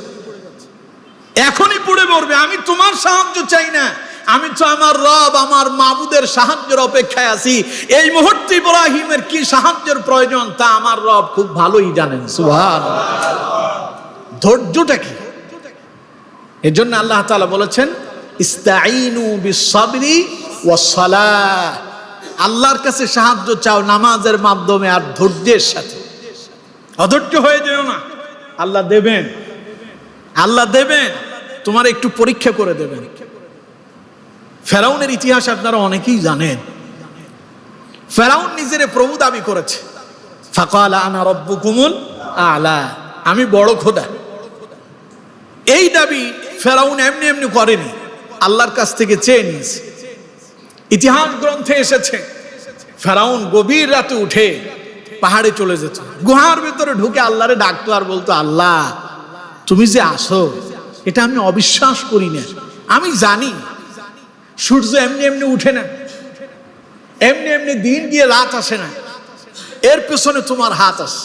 এখনই পুড়ে মরবে, আমি তোমার সাহায্য চাই না, আমি তো আমার রব, আমার মাবুদের সাহায্যের অপেক্ষায় আছি। এই মুহূর্তে ইব্রাহিমের কি সাহায্যের প্রয়োজন তা আমার রব খুব ভালোই জানেন। সুবহানাল্লাহ। ধৈর্যটা কি? এজন্য আল্লাহ তাআলা বলেছেন ইস্তাঈনু বিস-সাবরি ওয়াস-সালাহ, আল্লাহর কাছে সাহায্য চাও নামাজের মাধ্যমে আর ধৈর্যের সাথে। অধৈর্য হয়ে যেও না, আল্লাহ দেবেন, আল্লাহ দেবেন, তোমার একটু পরীক্ষা করে দেবেন। ফেরাউনের ইতিহাস আপনারা অনেকেই জানেন। ফেরাউন নিজের প্রভু দাবি করেছে, ফাকালা আনা রাব্বুকুমুল আ'লা, আমি বড় খোদা। এই দাবি ফেরাউন এমনি এমনি করেনি, আল্লাহর কাছ থেকে চেয়ে নিয়েছে। ইতিহাস গ্রন্থে এসেছে ফেরাউন গভীর রাতে উঠে পাহাড়ে চলে যেত, গুহার ভিতরে ঢুকে আল্লাহরে ডাকতো আর বলতো, আল্লাহ তুমি যে আসো এটা আমি অবিশ্বাস করি না, আমি জানি সূর্য এমনি এমনি উঠে না, এমনি এমনি দিন গিয়ে রাত আসে না, এর পেছনে তোমার হাত আছে।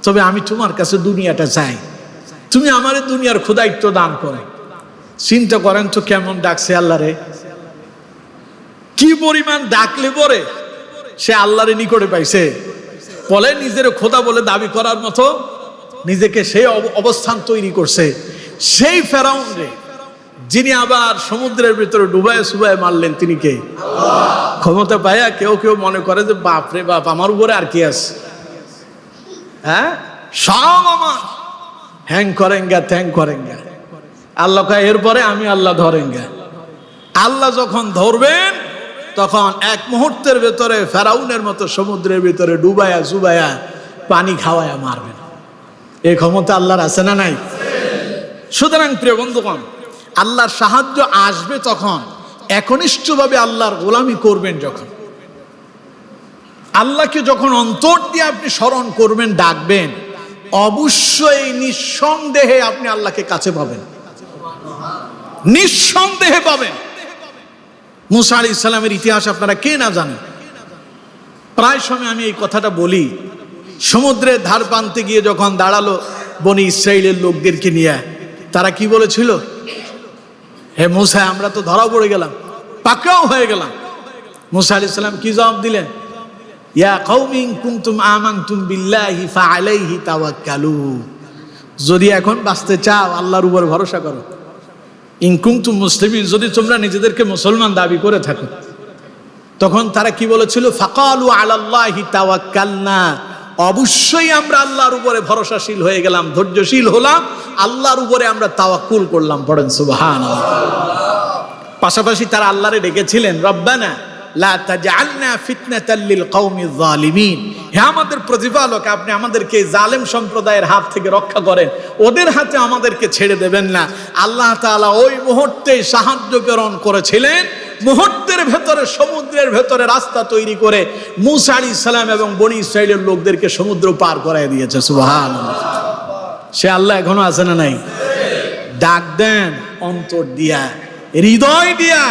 তবে আমি তোমার কাছে দুনিয়াটা চাই, তুমি আমারে দুনিয়ার খোদায়িত্ব দান করো। চিন্তা করেন তো কেমন ডাকছে আল্লাহরে, কি পরিমাণ ডাকলে পরে সে আল্লাহরে নিকটে পাইছে। বলে নিজের খোদা বলে দাবি করার মতো নিজেকে সেই অবস্থান তৈরি করছে। সেই ফেরাউন রে যিনি আবার সমুদ্রের ভিতরে ডুবায় সুবায় মারলেন, তিনি কে? আল্লাহ। ক্ষমতা পাইয়া কেউ কেউ মনে করে যে বাপ রে বাপ, আমার উপরে আর কি আছে, হ্যাঁ সব আমার, হ্যাং করেঙ্গা ত্যাং করেঙ্গা। আল্লাহ কয় এরপরে আমি আল্লাহ ধরেঙ্গা। আল্লাহ যখন ধরবেন তখন এক মুহূর্তের ভেতরে ফেরাউনের মতো সমুদ্রের ভিতরে ডুবায়া সুবায়া পানি খাওয়ায়া মারবেন। এই ক্ষমতা আল্লাহর আছে না নাই? সুতরাং প্রিয় বন্ধুগণ, আল্লাহর সাহায্য আসবে তখন একনিষ্ঠভাবে আল্লাহর গোলামি করবেন। যখন আল্লাহকে যখন অন্তর দিয়ে আপনি স্মরণ করবেন, ডাকবেন, অবশ্যই নিঃসন্দেহে আপনি আল্লাহকে কাছে পাবেন, নিঃসন্দেহে পাবেন। মুসা আলাইহিস সালামের ইতিহাস আপনারা কে না জানেন? প্রায় সময় আমি এই কথাটা বলি। সমুদ্রের ধার প্রান্তে গিয়ে যখন দাঁড়ালো বনি ইসরাইলের লোকদেরকে নিয়ে, তারা কি বলেছিল? হে মুসা, আমরা তো ধরা পড়ে গেলাম, পাকড়াও হয়ে গেলাম। মুসা আলাইহিস সালাম কি জবাব দিলেন? ইয়া কওমি ইন কুনতুম আমানতুম বিল্লাহি ফাআলাইহি তাওয়াক্কালু, যদি এখন বাঁচতে চাও আল্লাহর উপর ভরসা করো। ইন কুনতুম মুসলিমিন, যদি তোমরা নিজেদেরকে মুসলমান দাবি করে থাকো। তখন তারা কি বলেছিল? ফাকালু আলাল্লাহি তাওয়াক্কালনা, অবশ্যই আমরা আল্লাহর উপরে ভরসাশীল হয়ে গেলাম, ধৈর্যশীল হলাম, আল্লাহর উপরে আমরা তাওয়াক্কুল করলাম। পড়েন সুবহানাল্লাহ। পাশাপাশি তারা আল্লাহরে ডেকেছিলেন, রব্বানা লা তাজআলনা ফিতনাতাল লিল কওমিজ জালিমিন, হে আমাদের প্রতিপালক, আপনি আমাদেরকে জালেম সম্প্রদায়ের হাত থেকে রক্ষা করেন, ওদের হাতে আমাদেরকে ছেড়ে দেবেন না। আল্লাহ তাআলা ওই মুহূর্তে সাহায্য প্রেরণ করেছিলেন। মুহূর্তের ভেতরে সমুদ্রের ভেতরে রাস্তা তৈরি করে মুসা আলাইহিস সালাম এবং বনি ইসরাইলের লোকদেরকে সমুদ্র পার করায় দিয়েছে। সুবহানাল্লাহ। সে আল্লাহ এখনো আছে না নাই? ডাক দেন অন্তর দিয়া, হৃদয় দিয়া,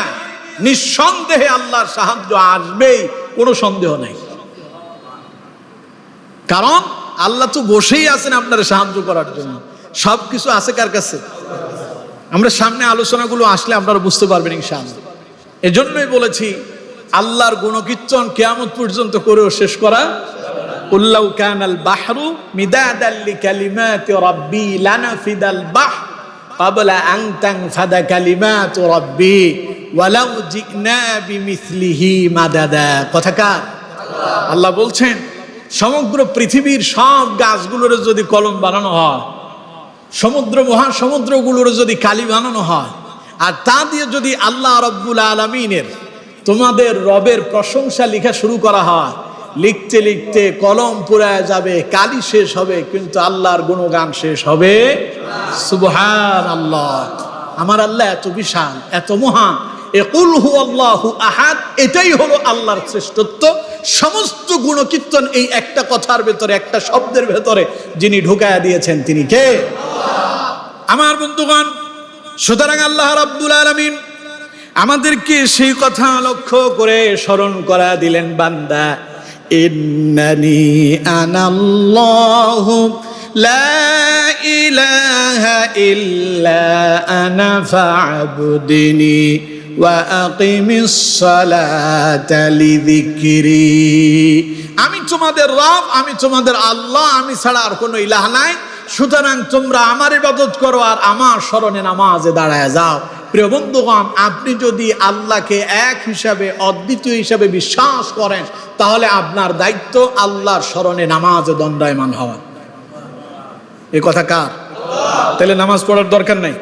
নিঃসন্দেহে আল্লাহর সাহায্য আসবেই, কোনো সন্দেহ নাই। কারণ আল্লাহ তো বসেই আছেন আপনার সাহায্য করার জন্য। সবকিছু আছে কার কাছে? আমরা সামনে আলোচনাগুলো আসলে আপনারা বুঝতে পারবেন ইনশাআল্লাহ। এজন্যই বলেছি আল্লাহর গুণকীর্তন কিয়ামত পর্যন্ত করেও শেষ করা। উল্লাউ কানাল বাহরু মিদাদাল লিকালিমাতি রাব্বি লানাফিদাল বাহর ক্বাবলা আন তানফাদা কালিমাতু রাব্বি ওয়ালাউ জিনা বিমিসলিহি মাদাদা। কথাকার আল্লাহ বলছেন, সমগ্র পৃথিবীর সব গাছগুলোর যদি কলম বানানো হয়, সমুদ্র মহাসমুদ্রগুলোর যদি কালি বানানো হয়, আর তা দিয়ে যদি আল্লাহ রব্বুল আলামিনের তোমাদের রবের প্রশংসা লেখা শুরু করা হয়, লিখতে লিখতে কলম পুরায় যাবে, কালি শেষ হবে, কিন্তু আল্লাহর গুণগান শেষ হবে। সুবহানাল্লাহ। আমার আল্লাহ এত বিশাল, এত মহান। কুল হুয়াল্লাহু আহাদ, এটাই হলো আল্লাহর শ্রেষ্ঠত্ব। সমস্ত গুণকীর্তন এই একটা কথার ভেতরে, একটা শব্দের ভেতরে যিনি ঢুকায়া দিয়েছেন তিনি কে? আমার বন্ধুগণ, সুতরাং আল্লাহ রাব্বুল আলামিন আমাদেরকে সেই কথা লক্ষ্য করে স্মরণ করা দিলেন, বান্দা ইন্নানি আনাল্লাহু লা ইলাহা ইল্লা আনা ফা'বুদনি ওয়া আকিমিস সালাতা লিযিকরি। আমি তোমাদের রব, আমি তোমাদের আল্লাহ, আমি ছাড়া আর কোনো ইলাহ নাই। সুতরাং তোমরা আমার ইবাদত করো আর আমার স্মরণে নামাজে দাঁড়ায় যাও। প্রিয় বন্ধুগণ, আপনি যদি আল্লাহকে এক হিসাবে, অদ্বিতীয় হিসাবে বিশ্বাস করেন, তাহলে আপনার দায়িত্ব আল্লাহর স্মরণে নামাজে দণ্ডায়মান হওয়া। এই কথা কার? তাহলে নামাজ পড়ার দরকার নাই।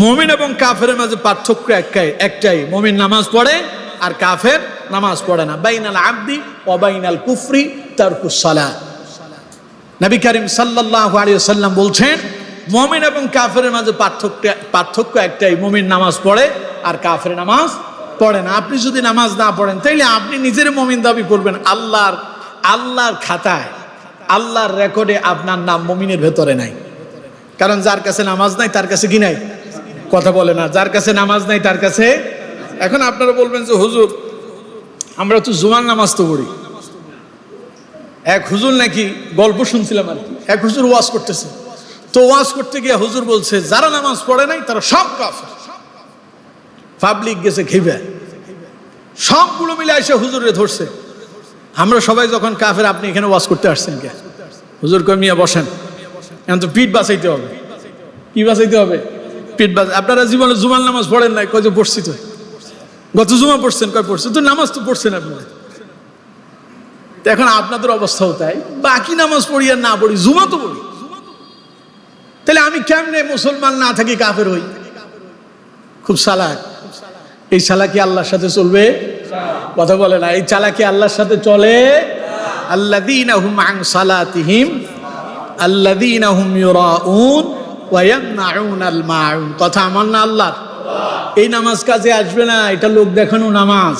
মুমিন এবং কাফেরের মাঝে পার্থক্য একটাই, মুমিন নামাজ পড়ে আর কাফের নামাজ পড়ে না। বাইনাল আবদি ওয়া বাইনাল কুফরি তারকুস সালাত। নবী করিম সাল্লাল্লাহু আলাইহি ওয়াসাল্লাম বলছেন, মুমিন এবং কাফেরের মাঝে পার্থক্য একটাই, মুমিন নামাজ পড়ে আর কাফের নামাজ পড়ে না। আপনি যদি নামাজ না পড়েন, তাইলে আপনি নিজের মুমিন দাবি করবেন, আল্লাহর খাতায়, আল্লাহর রেকর্ডে আপনার নাম মুমিনের ভেতরে নাই। কারণ যার কাছে নামাজ নাই তার কাছে কি নাই? কথা বলে না। যার কাছে নামাজ নাই তার কাছে। এখন আপনারা বলবেন যে হুজুর, আমরা তো জুমার নামাজ তো পড়ি। এক হুজুর নাকি, গল্প শুনছিলাম আর কি, এক হুজুর ওয়াজ করতেছে, তো ওয়াজ করতে গিয়ে হুজুর বলছে যারা নামাজ পড়ে নাই তারা সব কাফের। পাবলিক গেছে খেবে, সবগুলো মিলে এসে হুজুরে ধরছে। আমরা সবাই যখন কাফের, আপনি এখানে ওয়াজ করতে আসছেন কে? হুজুর কই মিয়া বসেন, এখন তো পিঠ বাঁচাইতে হবে। কি বাঁচাইতে হবে? পিঠ বাঁচা। আপনারা জীবনে জুমার নামাজ পড়েন নাই? কয় যে পড়ছি তো। গত জুমা পড়ছেন? কয় পড়ছি তো। নামাজ তো পড়ছেন আপনারা। এখন আপনাদের অবস্থাও তাই, বাকি নামাজ পড়ি আর না পড়ি, জুমা তো পড়ি। তাহলে আমি কেমনে মুসলমান না থাকি কাফের হই? খুব চালাক। এই চালাকি আল্লাহর সাথে চলবে? কথা বলে না। এই চালাকি আল্লাহর সাথে চলে? আল্লাযীনা হুম আন সালাতিহিম আল্লাযীনা হুম ইউরাউন ওয়া ইয়ামনাউনাল মাউন। কথা আমার না আল্লাহর? এই নামাজ কাজে আসবে না, এটা লোক দেখানো নামাজ।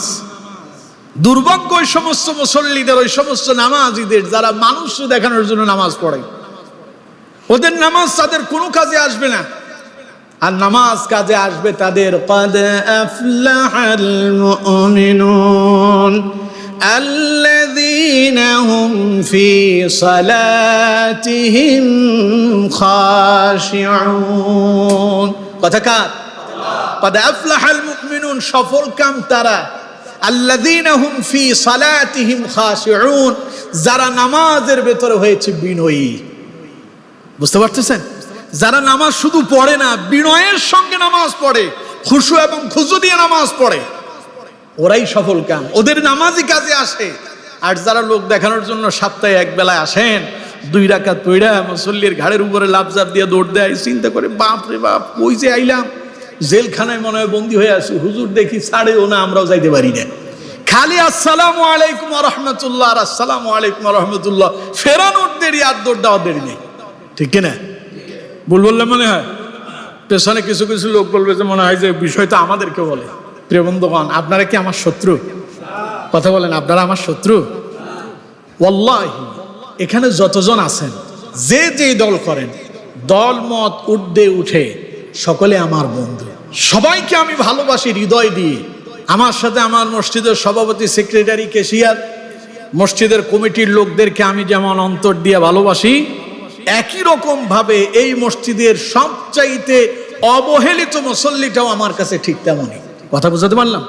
দুর্ভাগ্য ওই সমস্ত মুসল্লিদের, ওই সমস্ত নামাজীদের যারা মানুষ দেখানোর জন্য নামাজ পড়ে। ওদের নামাজ তাদের কোনো কাজে আসবে না। আর নামাজ কাজে আসবে তাদের। قد أفلح المؤمنون الذين هم في صلاتهم خاشعون। কথা কার? قد أفلح المؤمنون, সফল কাম তারা। الذين هم في صلاتهم خاشعون, যারা নামাজের ভেতরে হয়েছে বিনয়ী। বুঝতে পারতেছেন? যারা নামাজ শুধু পড়ে না, বিনয়ের সঙ্গে নামাজ পড়ে, খুশু এবং খুজু দিয়ে নামাজ পড়ে, ওরাই সফল কাম, ওদের নামাজই কাজে আসে। আর যারা লোক দেখানোর জন্য সপ্তাহে এক বেলায় আসেন, 2 রাকাত পড়া মুসল্লির ঘাড়ের উপরে লাফঝাপ দিয়ে দৌড় দেয়, চিন্তা করে বাপ রে বাপ, ওই যে আইলাম, জেলখানায় মনে হয় বন্দী হয়ে আসি, হুজুর দেখি ছাড়েও না, আমরাও যাইতে পারি না। খালি আসসালামু আলাইকুম ওয়া রাহমাতুল্লাহ আর আসসালামু আলাইকুম ওয়া রাহমাতুল্লাহ, ফেরানোর দেরি আর দৌড় দেওয়ার দেরি নেই। ঠিক কিনা? ভুল বললে মনে হয়? পেছনে কিছু কিছু লোক বলবে যে মনে হয় যে বিষয়টা আমাদেরকে বলে। প্রিয় বন্ধুগণ, আপনারা কি আমার শত্রু? কথা বলেন, আপনারা আমার শত্রু? ওয়াল্লাহি এখানে যতজন আছেন, যে যেই দল করেন, দল মত ঊর্ধ্বে উঠে সকলে আমার বন্ধু। সবাইকে আমি ভালোবাসি হৃদয় দিয়ে। আমার সাথে আমার মসজিদের সভাপতি, সেক্রেটারি, ক্যাশিয়ার, মসজিদের কমিটির লোকদেরকে আমি যেমন অন্তর দিয়ে ভালোবাসি, একই রকম ভাবে এই মসজিদের সবচাইতে অবহেলিত মুসল্লিটাও আমার কাছে ঠিক তেমনই। কথা বুঝাতে পারলাম?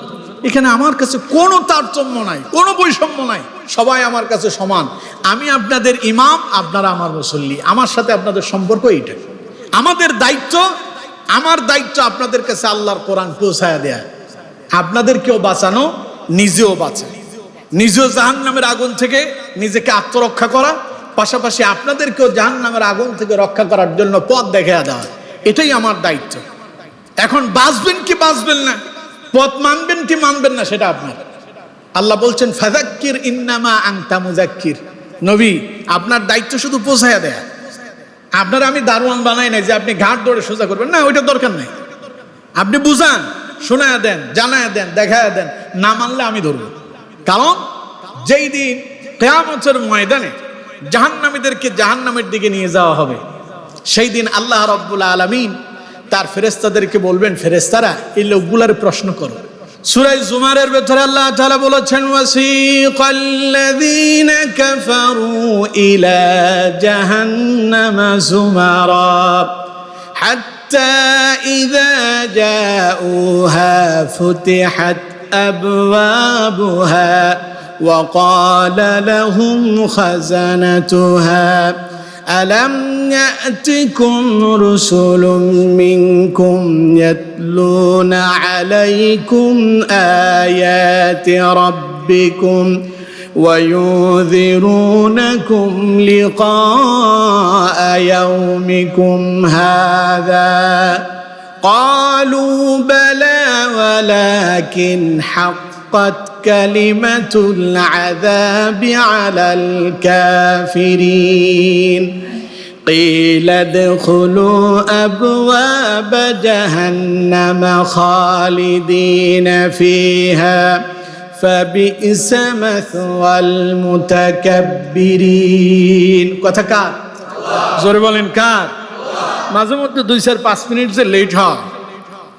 এখানে আমার কাছে কোনো তারতম্য নাই, কোনো বৈষম্য নাই, সবাই আমার কাছে সমান। আমি আপনাদের ইমাম, আপনারা আমার মুসল্লি, আমার সাথে আপনাদের সম্পর্ক এইটা। আমাদের দায়িত্ব, আমার দায়িত্ব আপনাদের কাছে আল্লাহর কোরআন পৌঁছায়া দেয়া, আপনাদেরকেও বাঁচানো, নিজেও বাঁচা, নিজেও জাহান্নামের আগুন থেকে নিজেকে আত্মরক্ষা করা, পাশাপাশি আপনাদেরকেও জাহান্নামের আগুন থেকে রক্ষা করার জন্য পথ দেখায়া দেওয়া, এটাই আমার দায়িত্ব। এখন বাঁচবেন কি বাঁচবেন না, পথ মানবেন কি মানবেন না, সেটা আপনার। আল্লাহ বলছেন ফাযাক্কির ইন্নামা আনতা মুযাক্কির, নবী আপনার দায়িত্ব শুধু পৌঁছায়া দেয়া। আপনার আমি দারোয়ান বানাই নাই যে আপনি ঘাট ধরে সোজা করবেন, না, ওইটা দরকার নাই। আপনি বুঝান, শোনায়া দেন, জানায়া দেন, দেখায়া দেন, না মানলে আমি ধরবো। কারণ যেই দিন কিয়ামতের ময়দানে জাহান্নামীদেরকে জাহান্নামের দিকে নিয়ে যাওয়া হবে, সেই দিন আল্লাহ রাব্বুল আলামিন তার ফেরেশতাদেরকে বলবেন, ফেরেশতারা এই লোকগুলার প্রশ্ন করো। সূরা জুমারের ভেতরে আল্লাহ তাআলা বলেছেন ওয়াসিকাল্লাযীনা কাফারু ইলা জাহান্নামা যুমারা হাত্তা ইযা জাউহা ফুতিহাত আবওয়াবুহা ওয়া ক্বালা লাহুম খাযানাতুহা ألم يأتكم رسل منكم يتلون عليكم آيات ربكم وينذرونكم لقاء يومكم هذا قالوا بلى ولكن حقت كلمة العذاب على الكافرين قيل ادخلوا أبواب جهنم خالدين فيها فبئس مثوى المتكبرين। কথা কার? জোরে বলেন কার? মাঝে মধ্যে 2-5 মিনিট যে লেট হয়,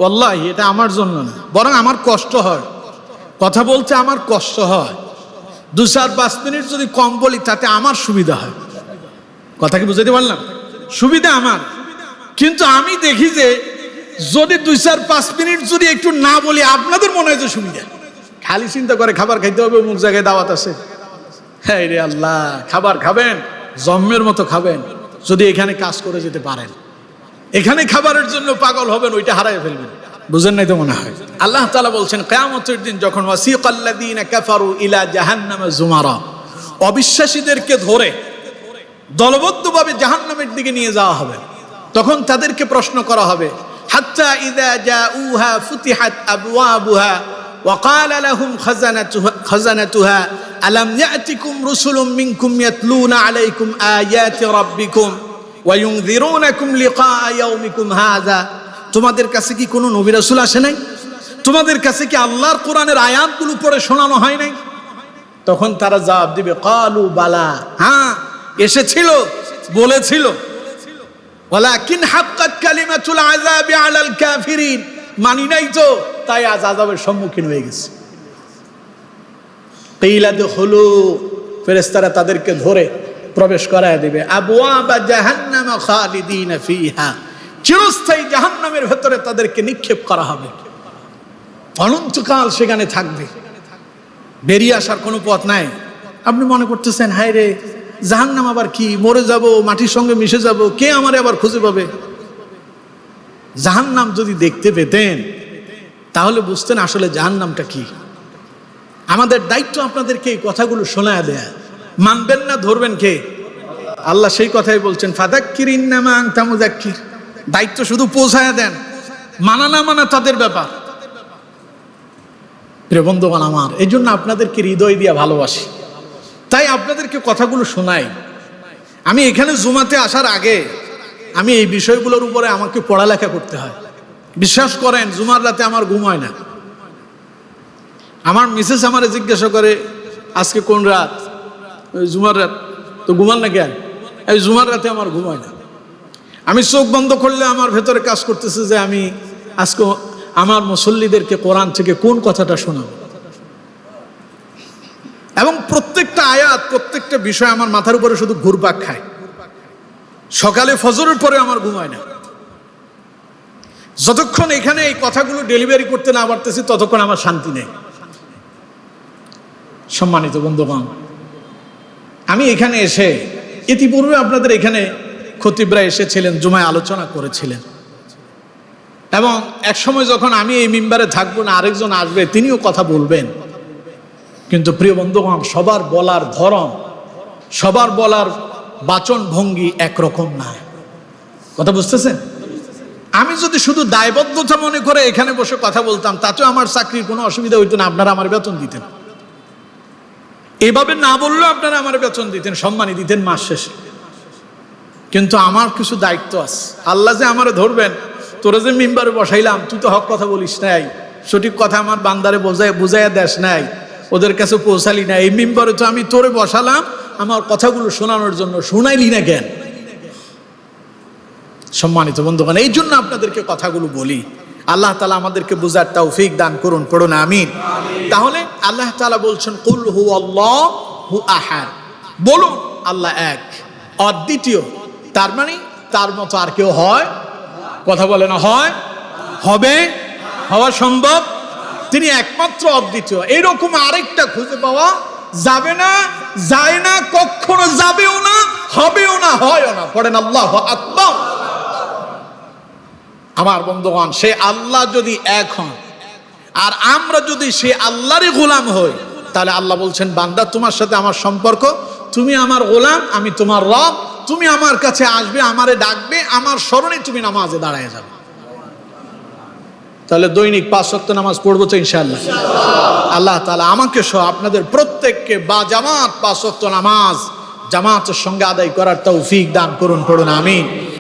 ওয়াল্লাহি এটা আমার জন্য না, বরং আমার কষ্ট হয়। কথা বলতে আমার কষ্ট হয়। 2-5 মিনিট যদি কম বলি তাতে আমার সুবিধা হয়। কথা কি বুঝাইতে পারলাম? সুবিধা আমার, কিন্তু আমি দেখি যে যদি 2-5 মিনিট যদি একটু না বলি আপনাদের মনে হয় যে সুবিধা। খালি চিন্তা করে খাবার খাইতে হবে, অমুক জায়গায় দাওয়াত আছে। হ্যাঁ রে আল্লাহ, খাবার খাবেন, জম্মের মতো খাবেন যদি এখানে কাজ করে যেতে পারেন। এখানে খাবারের জন্য পাগল হবেন, ওইটা হারাই ফেলবেন। বুঝেন নাই তো মনে হয়। আল্লাহ তাআলা বলছেন কিয়ামতের দিন যখন ওয়াসিকাল্লাযীনা কাফারু ইলা জাহান্নামা যুমারা, অবিশ্বাসীদেরকে ধরে দলবদ্ধভাবে জাহান্নামের দিকে নিয়ে যাওয়া হবে, তখন তাদেরকে প্রশ্ন করা হবে হাত্তা ইযা জাউহা ফুতিহাত আবওয়াবুহা ওয়া ক্বালা লাহুম খাযানাতুহা আলাম ইয়াতিকুম রুসুলুম মিনকুম ইয়াতলুনা আলাইকুম আয়াতি রাব্বিকুম ওয়া ইউনযিরুনাকুম লিকা ইয়াউমিকুম হাযা, তোমাদের কাছে কি কোনো নবী রাসূল আসে নাই? তোমাদের কাছে কি আল্লাহর কোরআনের আয়াতগুলো পড়ে শোনানো হয় নাই? তখন তারা জবাব দিবে ক্বালু বালা, হ্যাঁ এসেছিল, বলেছিল, ওয়ালাকিন হাক্কাত কালিমাতুল আযাবি আলাল কাফিরিন, মানি নাই তো, তাই আজ আযাবের সম্মুখীন হয়ে গেছে। কিলা দুখুলু, ফেরেশতারা তাদেরকে ধরে প্রবেশ করায় দিবে আবওয়াবা জাহান্নাম খালিদিনা ফিহা, চিরস্থায়ী জাহান্নামের ভেতরে তাদেরকে নিক্ষেপ করা হবে, অনন্তকাল সেখানে থাকবে, বেরিয়ে আসার কোনো পথ নাই। আপনি মনে করতেছেন হায় রে জাহান্নাম আবার কি, মরে যাব, মাটির সঙ্গে মিশে যাব, কে আমারে আবার খুঁজে পাবে? জাহান্নাম যদি দেখতে পেতেন তাহলে বুঝতেন আসলে জাহান্নামটা কি। আমাদের দায়িত্ব আপনাদেরকে এই কথাগুলো শোনায় দেয়া, মানবেন না ধরবেন কে? আল্লাহ সেই কথাই বলছেন ফাযাক্কির ইন্নামা আনতা মুযাক্কির, দায়িত্ব শুধু পৌঁছায়া দেন, মানা না মানা তাদের ব্যাপার। প্রিয় বন্ধুগণ আমার, এই জন্য আপনাদেরকে হৃদয় দিয়া ভালোবাসি, তাই আপনাদেরকে কথাগুলো শোনাই। আমি এখানে জুমাতে আসার আগে আমি এই বিষয়গুলোর উপরে আমাকে পড়ালেখা করতে হয়। বিশ্বাস করেন জুমার রাতে আমার ঘুম হয় না। আমার মিসেস আমারে জিজ্ঞাসা করে আজকে কোন রাত? জুমার রাত। তো ঘুমান না কেন? এই জুমার রাতে আমার ঘুম হয় না। আমি চোখ বন্ধ করলে আমার ভেতরে কাজ করতেছে যে আমি আজকে আমার মুসল্লিদেরকে কোরআন থেকে কোন কথাটা শোনাবো, এবং প্রত্যেকটা আয়াত, প্রত্যেকটা বিষয় আমার মাথার উপরে শুধু ঘুরপাক খায়। সকালে ফজরের পরে আমার ঘুম হয় না। যতক্ষণ এখানে এই কথাগুলো ডেলিভারি করতে না পারতেছি ততক্ষণ আমার শান্তি নেই। সম্মানিত বন্ধুগণ, আমি এখানে এসে ইতিপূর্বে আপনাদের এখানে খতিবরা এসেছিলেন, জুমায় আলোচনা করেছিলেন, এবং এক সময় যখন আমি এই মিম্বারে থাকবো না, আরেকজন আসবে, তিনিও কথা বলবেন। কিন্তু প্রিয় বন্ধুগণ, সবার বলার ধরন, সবার বলার বাচন ভঙ্গি একরকম না। কথা বুঝতেছেন? আমি যদি শুধু দায়বদ্ধতা মনে করে এখানে বসে কথা বলতাম, তাতেও আমার চাকরির কোনো অসুবিধা হইতো না, আপনারা আমার বেতন দিতেন। এভাবে না বললেও আপনারা আমার বেতন দিতেন, সম্মানই দিতেন মাস শেষে। কিন্তু আমার কিছু দায়িত্ব আছে। আল্লাহ যে আমারে ধরবেন, তোরা যে মিম্বারে বসাইলাম, তুই তো হক কথা বলিস নাই, সঠিক কথা আমার বান্দারে বুঝাইয়া দেশ নাই, ওদের কাছে পৌঁছালি না। এই মিম্বারে তো আমি তোরে বসালাম আমার কথাগুলো শোনানোর জন্য, শোনাইলি না কেন? সম্মানিত বন্ধুগণ, এই জন্য আপনাদেরকে কথাগুলো বলি। আল্লাহ তাআলা আমাদেরকে বুঝার তৌফিক দান করুন, পড়ুন আমিন। তাহলে আল্লাহ তাআলা বলছেন কুল হুয়াল্লাহু আহাদ, বলুন আল্লাহ এক, অদ্বিতীয়। তার মানে তার মতো আর কেউ হয়? কথা বলে না, হয়, হবে, হওয়া সম্ভব? তিনি একমাত্র অদ্বিতীয়। এইরকম আরেকটা খুঁজে পাওয়া যাবে না, যায় না, কখনো যাবেও না, হবেও না, হয়ও না। পড়েন আল্লাহু আকবার। আমার বন্ধুগণ, সে আল্লাহ যদি এক হন আর আমরা যদি সে আল্লাহরই গোলাম হই, তাহলে আল্লাহ বলছেন, বান্দা তোমার সাথে আমার সম্পর্ক, তুমি আমার গোলাম, আমি তোমার রব, তুমি আমার কাছে আসবে, আমারে ডাকবে, আমার স্মরণে তুমি নামাজে দাঁড়ায় যাবে। তাহলে দৈনিক 5 ওয়াক্ত নামাজ পড়বো তো ইনশাআল্লাহ? আল্লাহ তাআলা আমাকে সহ আপনাদের প্রত্যেককে বা জামাত 5 ওয়াক্ত নামাজ জামাতের সঙ্গে আদায় করার তৌফিক দান করুন, পড়ুন আমিন।